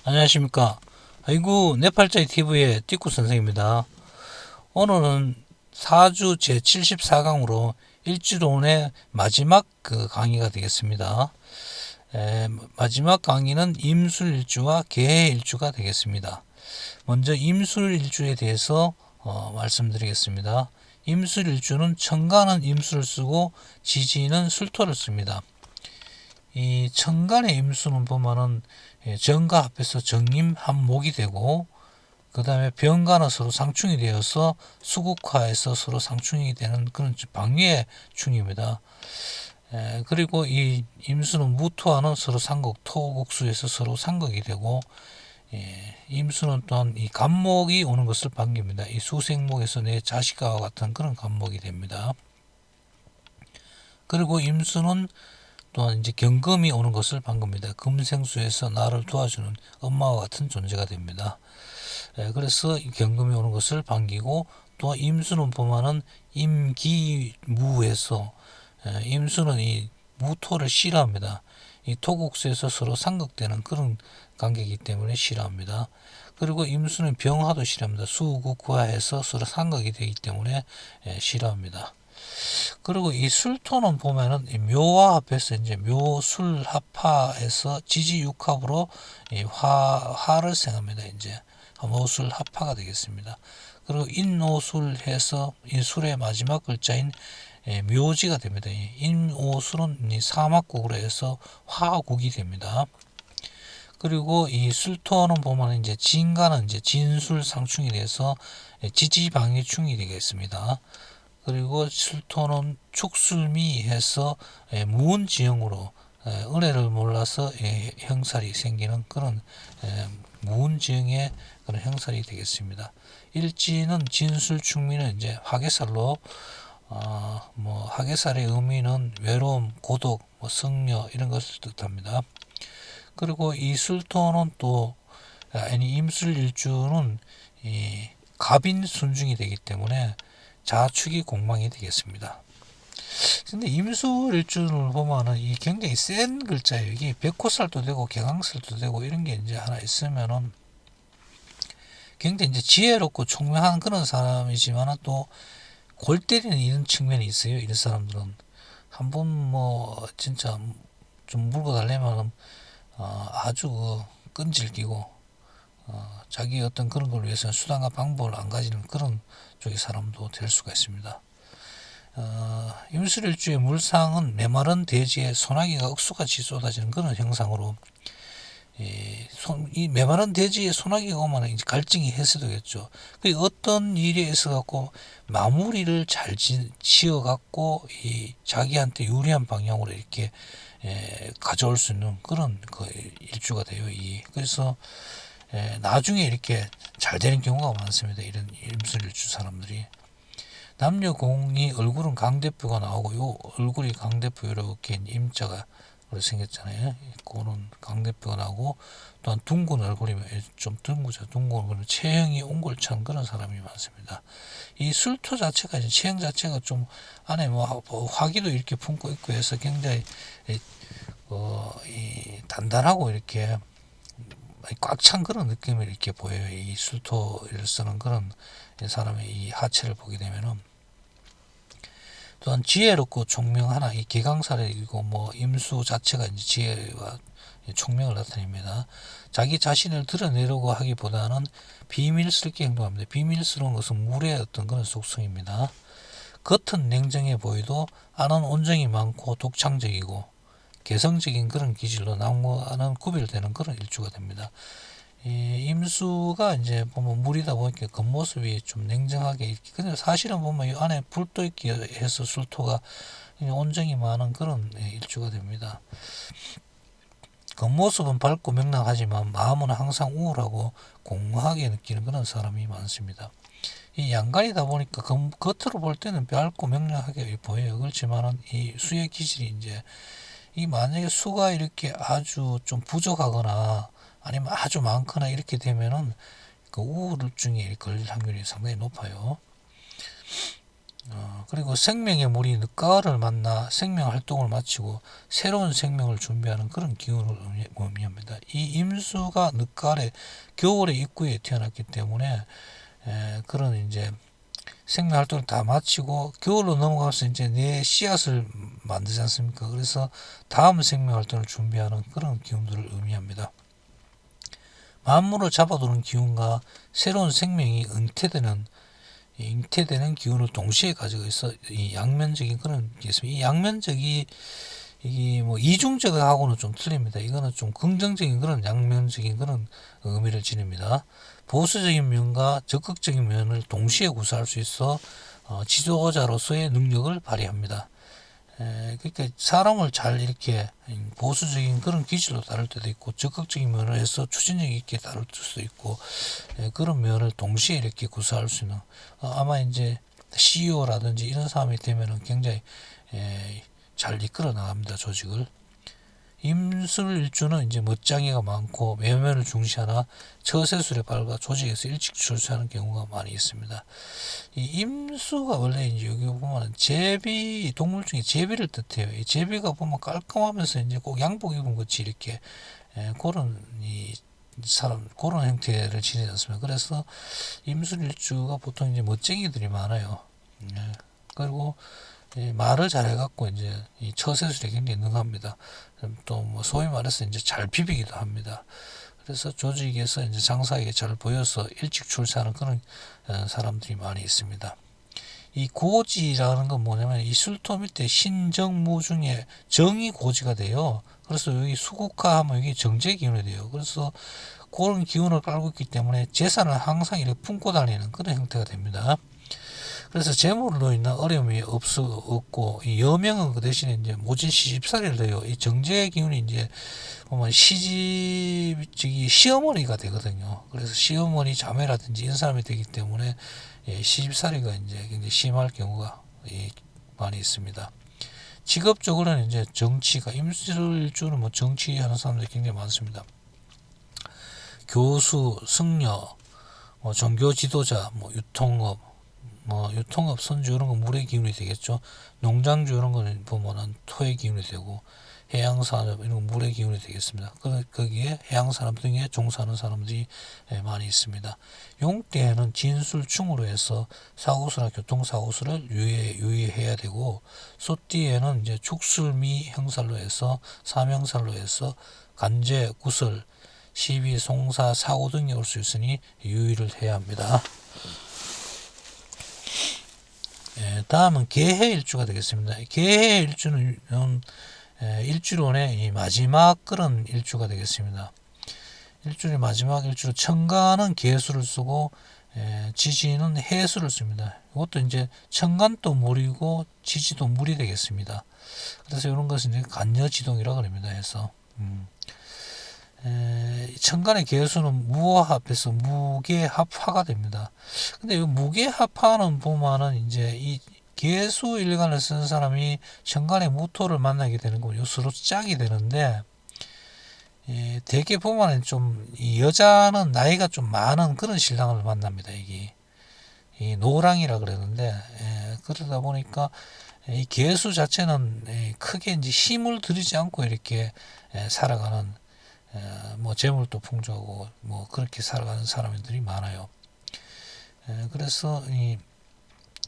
안녕하십니까. 아이고, 네팔자이 TV의 띠꾸 선생입니다. 오늘은 4주 제74강으로 일주론의 마지막 강의가 되겠습니다. 마지막 강의는 임술일주와 개해일주가 되겠습니다. 먼저 임술일주에 대해서 말씀드리겠습니다. 임술일주는 천간은 임술을 쓰고 지지는 술토를 씁니다. 이 천간의 임수는 보면은 정과 합해서 정임합목이 되고, 그 다음에 병간은 서로 상충이 되어서 수국화해서 서로 상충이 되는 그런 방위의 충입니다. 그리고 이 임수는 무토와는 서로 상극, 토국수에서 서로 상극이 되고, 임수는 또한 이 간목이 오는 것을 반깁니다. 이 수생목에서 내 자식과 같은 그런 간목이 됩니다. 그리고 임수는 또한 이제 경금이 오는 것을 반깁니다. 금생수에서 나를 도와주는 엄마와 같은 존재가 됩니다. 그래서 경금이 오는 것을 반기고, 또 임수는 보면은 임기무에서 임수는 이 무토를 싫어합니다. 이 토국수에서 서로 상극되는 그런 관계이기 때문에 싫어합니다. 그리고 임수는 병화도 싫어합니다. 수국화해서 서로 상극이 되기 때문에 싫어합니다. 그리고 이 술토는 보면은 묘와 합해서 이제 묘술 합화해서 지지육합으로 화를 생합니다. 이제 묘술 합화가 되겠습니다. 그리고 인오술해서 이 술의 마지막 글자인 묘지가 됩니다. 인오술은 사막국으로 해서 화국이 됩니다. 그리고 이 술토는 보면 이제 진가는 이제 진술상충이 돼서 지지방위충이 되겠습니다. 그리고 술토는 축술미해서 무운지형으로 은혜를 몰라서 형살이 생기는 그런 무운지형의 그런 형살이 되겠습니다. 일지는 진술충미는 이제 화개살로 뭐 화개살의 의미는 외로움, 고독, 뭐 성녀 이런 것을 뜻합니다. 그리고 이 술토는 또 아니 임술일주는 이 갑인 순중이 되기 때문에 자축이 공망이 되겠습니다. 근데 임술일주를 보면은 이 굉장히 센 글자예요. 이게 백호살도 되고 개강살도 되고 이런 게 이제 하나 있으면은 굉장히 이제 지혜롭고 총명한 그런 사람이지만은 또 골 때리는 이런 측면이 있어요. 이런 사람들은 한번 뭐 진짜 좀 물고 달래면은 아주 끈질기고 자기 어떤 그런 걸 위해서는 수단과 방법을 안 가지는 그런 쪽의 사람도 될 수가 있습니다. 임술일주의 물상은 메마른 대지에 소나기가 억수같이 쏟아지는 그런 형상으로 이 메마른 대지에 소나기가 오면 이제 갈증이 해소되겠죠. 그 어떤 일에 있어 갖고 마무리를 잘 지어 갖고 이 자기한테 유리한 방향으로 이렇게 가져올 수 있는 그런 그 일주가 돼요. 그래서 나중에 이렇게 잘 되는 경우가 많습니다. 이런 임술일주 사람들이. 남녀공이 얼굴은 강대표가 나오고 요 얼굴이 강대표 이렇게 임자가 생겼잖아요. 그거는 강대표가 나오고, 또한 둥근 얼굴이면 좀 둥그죠. 둥근 얼굴은 체형이 옹골찬 그런 사람이 많습니다. 이 술토 자체가 이제 체형 자체가 좀 안에 뭐 화기도 이렇게 품고 있고 해서 굉장히 이 단단하고 이렇게 꽉 찬 그런 느낌을 이렇게 보여요. 이 술토를 쓰는 그런 사람의 이 하체를 보게 되면은. 또한 지혜롭고 총명하나 이 개강살이고 뭐 임수 자체가 이제 지혜와 총명을 나타냅니다. 자기 자신을 드러내려고 하기보다는 비밀스럽게 행동합니다. 비밀스러운 것은 물의 어떤 그런 속성입니다. 겉은 냉정해 보이도 안은 온정이 많고 독창적이고 개성적인 그런 기질로 남과는 구별되는 그런 일주가 됩니다. 이 임수가 이제 보면 물이다 보니까 겉모습이 좀 냉정하게, 근데 사실은 보면 이 안에 불도 있게 해서 술토가 온정이 많은 그런 일주가 됩니다. 겉모습은 밝고 명랑하지만 마음은 항상 우울하고 공허하게 느끼는 그런 사람이 많습니다. 이 양간이다 보니까 겉으로 볼 때는 밝고 명랑하게 보여요. 그렇지만은 이 수의 기질이 이제 이 만약에 수가 이렇게 아주 좀 부족하거나 아니면 아주 많거나 이렇게 되면은 그 우울증에 걸릴 확률이 상당히 높아요. 그리고 생명의 물이 늦가을을 만나 생명 활동을 마치고 새로운 생명을 준비하는 그런 기운을 의미합니다. 이 임수가 늦가을에 겨울의 입구에 태어났기 때문에 그런 이제 생명 활동을 다 마치고 겨울로 넘어가서 이제 내 씨앗을 만들지 않습니까? 그래서 다음 생명 활동을 준비하는 그런 기운들을 의미합니다. 만물을 잡아두는 기운과 새로운 생명이 잉태되는 기운을 동시에 가지고 있어 이 양면적인 그런 게 있습니다. 이 양면적이 이게 뭐 이중적하고는 좀 틀립니다. 이거는 좀 긍정적인 그런 양면적인 그런 의미를 지닙니다. 보수적인 면과 적극적인 면을 동시에 구사할 수 있어 지도자로서의 능력을 발휘합니다. 그러니까 사람을 잘 이렇게 보수적인 그런 기질로 다룰 때도 있고 적극적인 면을 해서 추진력 있게 다룰 수도 있고 그런 면을 동시에 이렇게 구사할 수 있는 아마 이제 CEO라든지 이런 사람이 되면은 굉장히 잘 이끌어 나갑니다. 조직을. 임술일주는 이제 멋쟁이가 많고 외면을 중시하나 처세술에 밝아 조직에서 일찍 출세하는 경우가 많이 있습니다. 이 임수가 원래 이제 여기 보면 제비 동물 중에 제비를 뜻해요. 이 제비가 보면 깔끔하면서 이제 꼭 양복 입은 것이 이렇게 그런 이 사람 그런 형태를 지니지 않습니까? 그래서 임술일주가 보통 이제 멋쟁이들이 많아요. 그리고 말을 잘해갖고 이제 이 처세술에 굉장히 능합니다. 또 뭐 소위 말해서 이제 잘 비비기도 합니다. 그래서 조직에서 이제 장사하기 잘 보여서 일찍 출세하는 그런 사람들이 많이 있습니다. 이 고지라는 건 뭐냐면 이 술토 밑에 신정무 중에 정이 고지가 돼요. 그래서 여기 수국화하면 여기 정제 기운이 돼요. 그래서 그런 기운을 깔고 있기 때문에 재산을 항상 이렇게 품고 다니는 그런 형태가 됩니다. 그래서 재물로 인한 어려움이 없고 이 여명은 그 대신에 이제 모진 시집살이를 해요. 이 정제 기운이 이제 보면 시어머니가 되거든요. 그래서 시어머니 자매라든지 이런 사람이 되기 때문에 시집살이가 이제 굉장히 심할 경우가 많이 있습니다. 직업적으로는 이제 정치가 임술주는 뭐 정치하는 사람들이 굉장히 많습니다. 교수, 승려, 종교 지도자, 유통업, 선주 이런 건 물의 기운이 되겠죠. 농장주 이런 거는 보면은 토의 기운이 되고 해양산업 이런 건 물의 기운이 되겠습니다. 거기에 해양산업 등에 종사하는 사람들이 많이 있습니다. 용때에는 진술충으로 해서 사고수나 교통사고수를 유의해야 되고 소띠에는 이제 축술미 형살로 해서 사명살로 해서 간제, 구설, 시비, 송사, 사고 등이 올 수 있으니 유의를 해야 합니다. 다음은 개해일주가 되겠습니다. 개해일주는 일주론의 이 마지막 그런 일주가 되겠습니다. 일주의 마지막 일주로 천간은 개수를 쓰고 지지는 해수를 씁니다. 이것도 이제 천간도 물이고 지지도 물이 되겠습니다. 그래서 이런 것은 이제 간여지동이라고 합니다. 해서 천간의 개수는 무와 합해서 무계합화가 됩니다. 근데 이 무계합화는 보면은 이제 이 개수 일간을 쓴 사람이 천간의 무토를 만나게 되는 거고 서로 짝이 되는데 대개 보면은 좀 이 여자는 나이가 좀 많은 그런 신랑을 만납니다. 이게 이 노랑이라 그러는데 그러다 보니까 이 개수 자체는 크게 이제 힘을 들이지 않고 이렇게 살아가는 뭐 재물도 풍족하고 뭐 그렇게 살아가는 사람들이 많아요. 그래서 이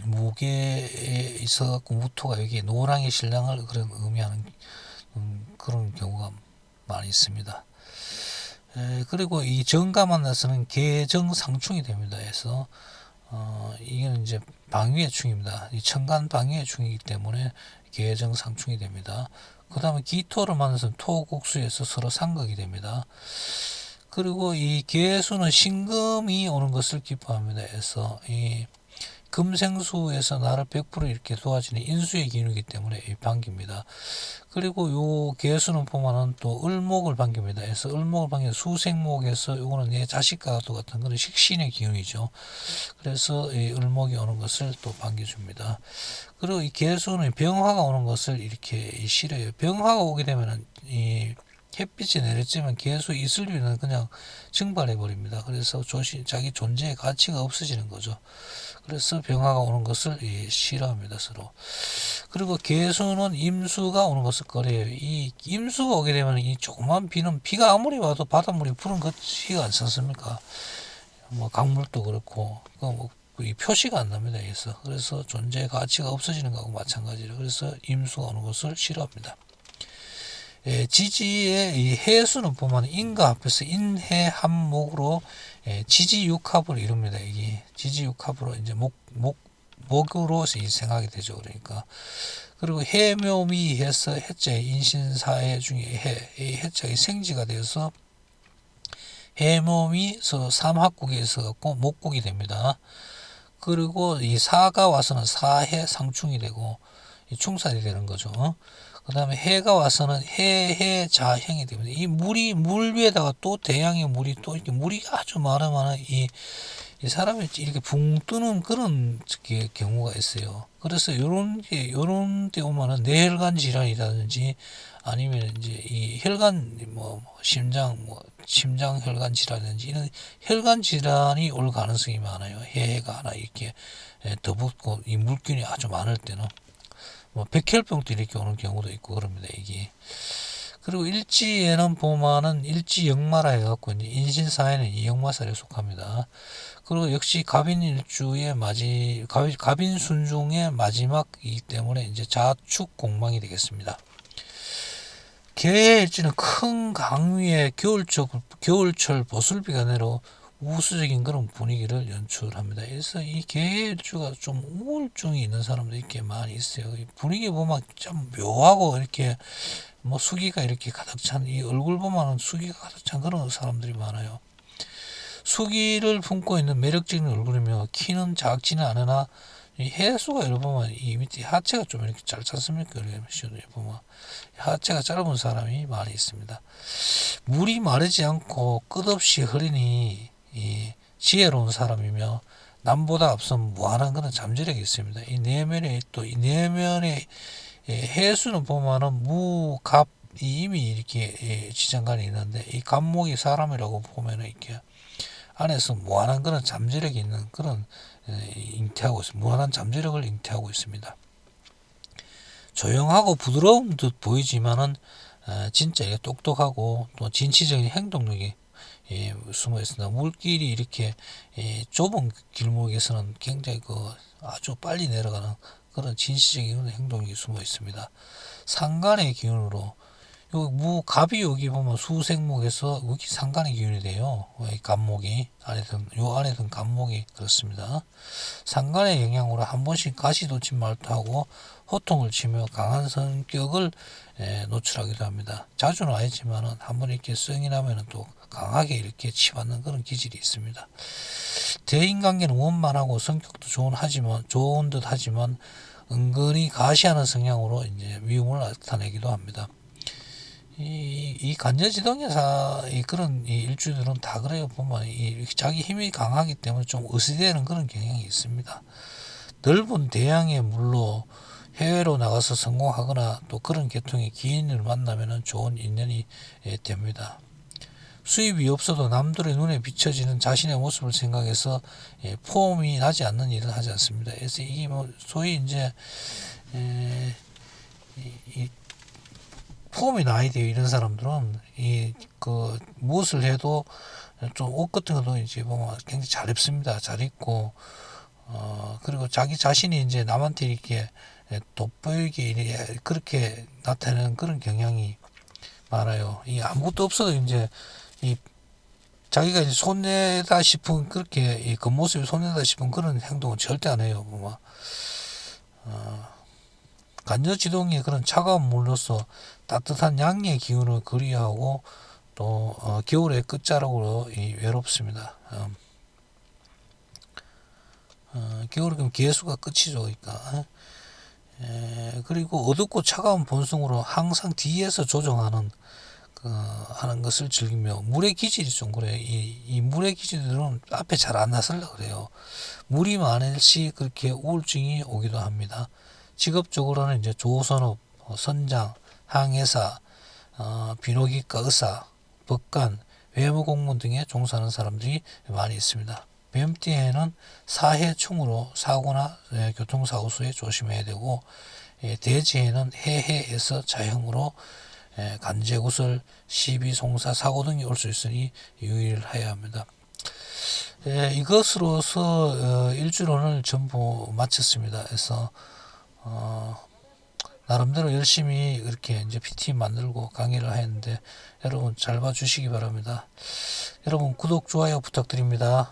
무게에 있어 갖고 무토가 여기 노랑의 신랑을 그런 의미하는 그런 경우가 많이 있습니다. 그리고 이 정과 만나서는 개정상충이 됩니다. 해서 이게 이제 방위의 충입니다. 이 천간 방위의 충이기 때문에 개정상충이 됩니다. 그 다음에 기토를 만나서는 토국수에서 서로 상극이 됩니다. 그리고 이 개수는 신금이 오는 것을 기뻐합니다. 해서 이 금생수에서 나를 100% 이렇게 도와주는 인수의 기운이기 때문에 반깁니다. 그리고 요 개수는 보면은 또 을목을 반깁니다. 그래서 을목을 반기는 수생목에서 요거는 내 자식과 같은 그런 식신의 기운이죠. 그래서 이 을목이 오는 것을 또 반겨줍니다. 그리고 이 개수는 병화가 오는 것을 이렇게 싫어요. 병화가 오게 되면은 이 햇빛이 내리쬐면 계속 이슬비는 그냥 증발해 버립니다. 그래서 자기 존재의 가치가 없어지는 거죠. 그래서 병화가 오는 것을 싫어합니다, 서로. 그리고 개수는 임수가 오는 것을 꺼려요. 이 임수가 오게 되면 이 조그만 비는, 비가 아무리 와도 바닷물이 푸른 것이가 않지 않습니까? 뭐 강물도 그렇고 이 표시가 안 납니다. 그래서 존재의 가치가 없어지는 것하고 마찬가지로, 그래서 임수가 오는 것을 싫어합니다. 지지의 이 해수는 보면 인과 합해서 인해합목으로 지지육합을 이룹니다. 이게 지지육합으로 이제 목으로 생각이 되죠. 그러니까. 그리고 해묘미해서 해자의 인신사해 중에 이 해자의 생지가 되어서 해묘미서 삼합국에 있어 갖고 목국이 됩니다. 그리고 이 사가 와서는 사해 상충이 되고 충살이 되는 거죠. 그 다음에 해가 와서는 해자형이 됩니다. 이 물 위에다가 또 대양의 물이 또 이렇게 물이 아주 많은 이 사람이 이렇게 붕 뜨는 그런 경우가 있어요. 그래서 요런 데 오면은 뇌혈관 질환이라든지 아니면 이제 이 혈관 심장 혈관 질환이라든지 이런 혈관 질환이 올 가능성이 많아요. 해가 하나 이렇게 더 붙고 이 물균이 아주 많을 때는 백혈병도 이렇게 오는 경우도 있고 그럽니다. 이게. 그리고 일지에는 보면은 일지역마라 해갖고 이제 인신사에는 이역마살에 속합니다. 그리고 역시 갑인일주의 갑인순중의 마지막이기 때문에 이제 자축 공망이 되겠습니다. 개일지는 큰 강 위에 겨울철 보슬비가 내려 우수적인 그런 분위기를 연출합니다. 그래서 이 개일주가 좀 우울증이 있는 사람들이 이렇게 많이 있어요. 분위기 보면 좀 묘하고 이렇게 수기가 이렇게 가득 찬, 이 얼굴 보면은 수기가 가득 찬 그런 사람들이 많아요. 수기를 품고 있는 매력적인 얼굴이며 키는 작지는 않으나 이 해수가 이렇게 보면 이 밑에 하체가 좀 이렇게 짧지 않습니까? 이렇게 보면 하체가 짧은 사람이 많이 있습니다. 물이 마르지 않고 끝없이 흐르니 이 지혜로운 사람이며 남보다 앞선 무한한 그런 잠재력이 있습니다. 이 내면에 해수는 보면은 무갑 이미 이렇게 지장간이 있는데 이 갑목이 사람이라고 보면은 이렇게 안에서 무한한 그런 잠재력이 있는 그런 잉태하고 있습니다. 무한한 잠재력을 잉태하고 있습니다. 조용하고 부드러운 듯 보이지만은 진짜 똑똑하고 또 진취적인 행동력이 숨어 있습니다. 물길이 이렇게 좁은 길목에서는 굉장히 아주 빨리 내려가는 그런 진취적인 행동력이 숨어 있습니다. 상간의 기운으로 갑이 여기 보면 수생목에서 여기 상간의 기운이 돼요. 간목이 안에 든 간목이 그렇습니다. 상간의 영향으로 한 번씩 가시돋친 말투하고 호통을 치며 강한 성격을 노출하기도 합니다. 자주는 아니지만은 한번 이렇게 성이 나면은 또 강하게 이렇게 치받는 그런 기질이 있습니다. 대인관계는 원만하고 성격도 좋은 듯 하지만 은근히 가시하는 성향으로 이제 위험을 나타내기도 합니다. 이 간여지동에서 그런 일주들은 다 그래요. 보면 자기 힘이 강하기 때문에 좀 의시되는 그런 경향이 있습니다. 넓은 대양의 물로 해외로 나가서 성공하거나 또 그런 계통의 기인을 만나면 좋은 인연이 됩니다. 수입이 없어도 남들의 눈에 비춰지는 자신의 모습을 생각해서 포옹이 나지 않는 일을 하지 않습니다. 그래서 이게 소위 이제 폼이 나야 돼요. 이런 사람들은 무엇을 해도 좀 옷 같은 것도 이제 보면 굉장히 잘 입습니다. 잘 입고 그리고 자기 자신이 이제 남한테 이렇게 돋보이게 그렇게 나타내는 그런 경향이 많아요. 이 아무것도 없어도 이제 자기가 이제 손내다 싶은 그렇게 겉모습이 손내다 싶은 그런 행동은 절대 안 해요. 보면 간여지동의 그런 차가운 물로서 따뜻한 양의 기운을 그리하고 또 겨울의 끝자락으로 외롭습니다. 겨울에 그럼 개수가 끝이죠. 그러니까. 그리고 어둡고 차가운 본성으로 항상 뒤에서 조정하는 하는 것을 즐기며 물의 기질이 좀 그래요. 이 물의 기질들은 앞에 잘 안 나서려고 그래요. 물이 많을 시 그렇게 우울증이 오기도 합니다. 직업적으로는 이제 조선업, 선장, 항해사, 비뇨기과 의사, 법관, 외무 공무원 등에 종사하는 사람들이 많이 있습니다. 뱀띠에는 사해충으로 사고나 교통사고 시에 조심해야 되고, 대지에는 해해에서 자형으로 간제구설, 시비, 송사, 사고 등이 올 수 있으니 유의를 해야 합니다. 이것으로서 일주론을 전부 마쳤습니다. 그래서 나름대로 열심히 이렇게 이제 PT 만들고 강의를 했는데 여러분 잘 봐주시기 바랍니다. 여러분 구독, 좋아요 부탁드립니다.